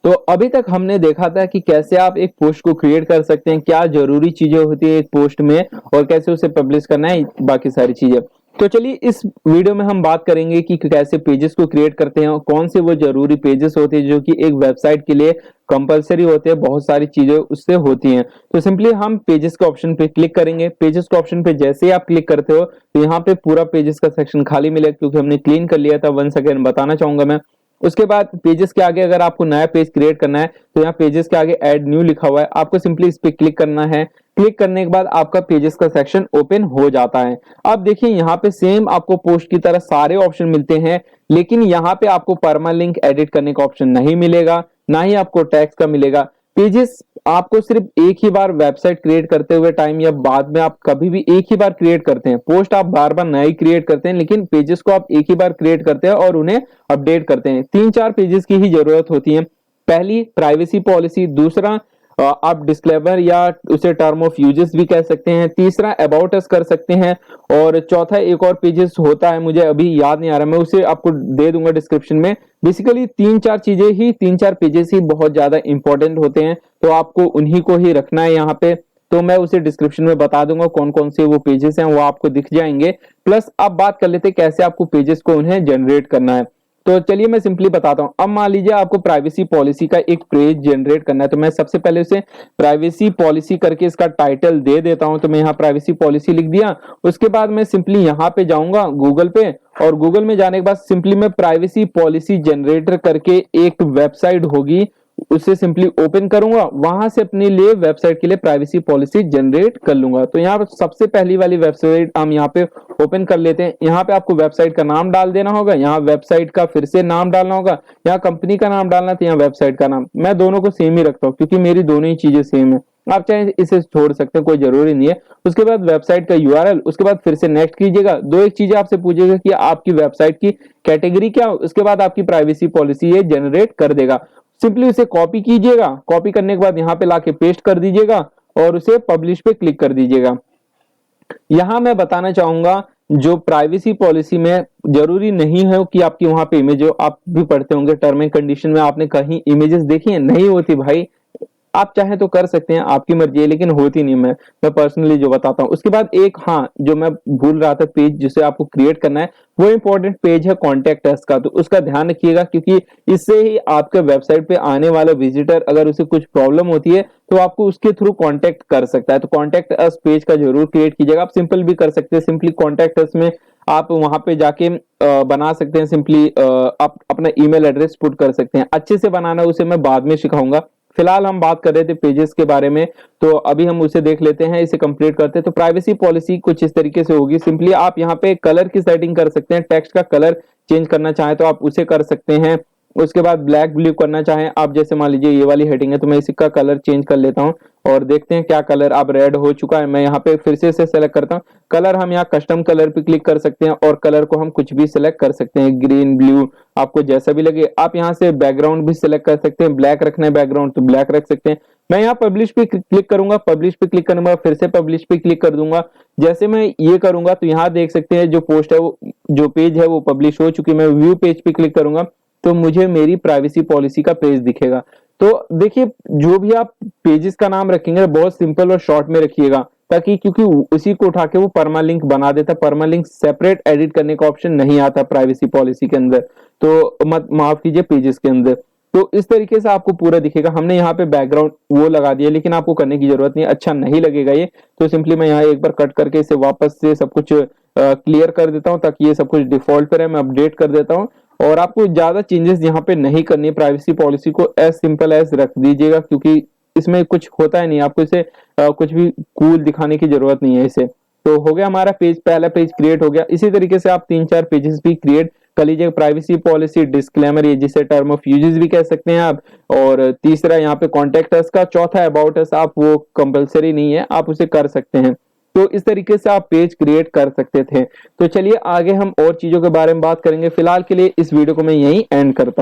तो अभी तक हमने देखा था कि कैसे आप एक पोस्ट को क्रिएट कर सकते हैं, क्या जरूरी चीजें होती है एक पोस्ट में और कैसे उसे पब्लिश करना है, बाकी सारी चीजें। तो चलिए इस वीडियो में हम बात करेंगे कि कैसे पेजेस को क्रिएट करते हैं और कौन से वो जरूरी पेजेस होते हैं जो कि एक वेबसाइट के लिए कंपलसरी होते हैं, बहुत सारी चीजें उससे होती हैं। तो सिंपली हम पेजेस के ऑप्शन पे क्लिक करेंगे। पेजेस के ऑप्शन पे जैसे ही आप क्लिक करते हो तो यहाँ पे पूरा पेजेस का सेक्शन खाली मिलेगा क्योंकि हमने क्लीन कर लिया था। वंस अगेन बताना चाहूंगा मैं। उसके बाद पेजेस के आगे अगर आपको नया पेज क्रिएट करना है तो यहाँ पेजेस के आगे ऐड न्यू लिखा हुआ है, आपको सिंपली इस पे क्लिक करना है। क्लिक करने के बाद आपका पेजेस का सेक्शन ओपन हो जाता है। अब देखिए यहाँ पे सेम आपको पोस्ट की तरह सारे ऑप्शन मिलते हैं, लेकिन यहाँ पे आपको परमालिंक एडिट करने का ऑप्शन नहीं मिलेगा, ना ही आपको टैक्स का मिलेगा। पेजेस आपको सिर्फ एक ही बार वेबसाइट क्रिएट करते हुए टाइम या बाद में आप कभी भी एक ही बार क्रिएट करते हैं। पोस्ट आप बार बार नई क्रिएट करते हैं, लेकिन पेजेस को आप एक ही बार क्रिएट करते हैं और उन्हें अपडेट करते हैं। 3-4 पेजेस की ही जरूरत होती है। पहली प्राइवेसी पॉलिसी, दूसरा आप डिस्क्लेमर या उसे टर्म ऑफ यूजेस भी कह सकते हैं, तीसरा अबाउट अस कर सकते हैं, और चौथा एक और पेजेस होता है, मुझे अभी याद नहीं आ रहा, मैं उसे आपको दे दूंगा डिस्क्रिप्शन में। बेसिकली 3-4 पेजेस ही बहुत ज्यादा इंपॉर्टेंट होते हैं, तो आपको उन्हीं को ही रखना है यहाँ पे। तो मैं उसे डिस्क्रिप्शन में बता दूंगा कौन कौन से वो पेजेस हैं, वो आपको दिख जाएंगे। प्लस अब बात कर लेते हैं कैसे आपको पेजेस को उन्हें जनरेट करना है। तो चलिए मैं सिंपली बताता हूं। अब मान लीजिए आपको प्राइवेसी पॉलिसी का एक पेज जनरेट करना है, तो मैं सबसे पहले उसे प्राइवेसी पॉलिसी करके इसका टाइटल दे देता हूं। तो मैं यहाँ प्राइवेसी पॉलिसी लिख दिया। उसके बाद मैं सिंपली यहाँ पे जाऊंगा गूगल पे, और गूगल में जाने के बाद सिंपली मैं प्राइवेसी पॉलिसी जनरेटर करके एक वेबसाइट होगी उसे सिंपली ओपन करूंगा, वहां से अपने लिए वेबसाइट के लिए प्राइवेसी पॉलिसी जनरेट कर लूंगा। तो यहाँ पे सबसे पहली वाली वेबसाइट हम यहाँ पे ओपन कर लेते हैं। यहाँ पे आपको वेबसाइट का नाम डाल देना होगा, यहाँ वेबसाइट का फिर से नाम डालना होगा, यहाँ कंपनी का नाम डालना था, यहाँ वेबसाइट का नाम। मैं दोनों को सेम ही रखता हूँ क्योंकि मेरी दोनों ही चीजें सेम है। आप चाहे इसे छोड़ सकते हैं, कोई जरूरी नहीं है। उसके बाद वेबसाइट का यूआरएल, उसके बाद फिर से नेक्स्ट कीजिएगा। दो एक चीजें आपसे पूछेगा कि आपकी वेबसाइट की कैटेगरी क्या हो, उसके बाद आपकी प्राइवेसी पॉलिसी ये जनरेट कर देगा। सिंपली उसे कॉपी कीजिएगा, कॉपी करने के बाद यहाँ पे लाके पेस्ट कर दीजिएगा और उसे पब्लिश पे क्लिक कर दीजिएगा। यहां मैं बताना चाहूंगा जो प्राइवेसी पॉलिसी में जरूरी नहीं है कि आपकी वहां पे इमेज हो। आप भी पढ़ते होंगे टर्म एंड कंडीशन में, आपने कहीं इमेजेस देखी है? नहीं होती भाई। आप चाहे तो कर सकते हैं, आपकी मर्जी है, लेकिन होती नहीं। मैं पर्सनली जो बताता हूँ। उसके बाद एक, हाँ, जो मैं भूल रहा था, पेज जिसे आपको क्रिएट करना है वो इंपॉर्टेंट पेज है कॉन्टेक्ट अस का। तो उसका ध्यान रखिएगा क्योंकि इससे ही आपके वेबसाइट पे आने वाला विजिटर अगर उसे कुछ प्रॉब्लम होती है तो आपको उसके थ्रू कांटेक्ट कर सकता है। तो कांटेक्ट अस पेज का जरूर क्रिएट कीजिएगा। आप सिंपल भी कर सकते हैं, सिंपली कांटेक्ट अस में आप वहां पे जाके बना सकते हैं। सिंपली आप अपना ईमेल एड्रेस पुट कर सकते हैं। अच्छे से बनाना उसे मैं बाद में सिखाऊंगा। फिलहाल हम बात कर रहे थे पेजेस के बारे में, तो अभी हम उसे देख लेते हैं, इसे कंप्लीट करते हैं। तो प्राइवेसी पॉलिसी कुछ इस तरीके से होगी। सिंपली आप यहाँ पे कलर की सेटिंग कर सकते हैं, टेक्स्ट का कलर चेंज करना चाहें तो आप उसे कर सकते हैं। उसके बाद ब्लैक ब्लू करना चाहें आप, जैसे मान लीजिए ये वाली हेडिंग है तो मैं इसका कलर चेंज कर लेता हूँ और देखते हैं क्या कलर। अब रेड हो चुका है, मैं यहाँ पे फिर से इसे सेलेक्ट करता हूँ। कलर हम यहाँ कस्टम कलर पे क्लिक कर सकते हैं और कलर को हम कुछ भी सिलेक्ट कर सकते हैं, ग्रीन ब्लू आपको जैसा भी लगे। आप यहाँ से बैकग्राउंड भी सिलेक्ट कर सकते हैं, ब्लैक रखना है बैकग्राउंड तो ब्लैक रख सकते हैं। मैं यहाँ पब्लिश पे क्लिक करूंगा, पब्लिश पे क्लिक करने के बाद फिर से पब्लिश पे क्लिक कर दूंगा। जैसे मैं ये करूंगा तो यहाँ देख सकते हैं जो पोस्ट है वो, जो पेज है वो पब्लिश हो चुकी है। मैं व्यू पेज पे क्लिक करूंगा तो मुझे मेरी प्राइवेसी पॉलिसी का पेज दिखेगा। तो देखिए जो भी आप पेजेस का नाम रखेंगे बहुत सिंपल और शॉर्ट में रखिएगा, ताकि क्योंकि उसी को उठा के वो परमालिंक बना देता है। परमालिंक सेपरेट एडिट करने का ऑप्शन नहीं आता प्राइवेसी पॉलिसी के अंदर, तो मत माफ कीजिए पेजेस के अंदर। तो इस तरीके से आपको पूरा दिखेगा। हमने यहाँ पे बैकग्राउंड वो लगा दिया, लेकिन आपको करने की जरूरत नहीं, अच्छा नहीं लगेगा ये। तो सिंपली मैं यहाँ एक बार कट करके इसे वापस से सब कुछ क्लियर कर देता हूँ ताकि ये सब कुछ डिफॉल्ट पर है। मैं अपडेट कर देता हूँ और आपको ज्यादा चेंजेस यहाँ पे नहीं करनी। प्राइवेसी पॉलिसी को एज सिंपल एज रख दीजिएगा क्योंकि इसमें कुछ होता है नहीं, आपको इसे कुछ भी कूल दिखाने की जरूरत नहीं है इसे। तो हो गया हमारा पेज, पहला पेज क्रिएट हो गया। इसी तरीके से आप 3-4 पेजेस भी क्रिएट कर लीजिएगा। प्राइवेसी पॉलिसी, डिस्क्लेमर, ये जिसे टर्म ऑफ यूजेस भी कह सकते हैं आप, और तीसरा यहाँ पे कॉन्टेक्ट अस का, चौथा अबाउट अस। आप वो कंपलसरी नहीं है, आप उसे कर सकते हैं। तो इस तरीके से आप पेज क्रिएट कर सकते थे। तो चलिए आगे हम और चीजों के बारे में बात करेंगे। फिलहाल के लिए इस वीडियो को मैं यहीं एंड करता हूं।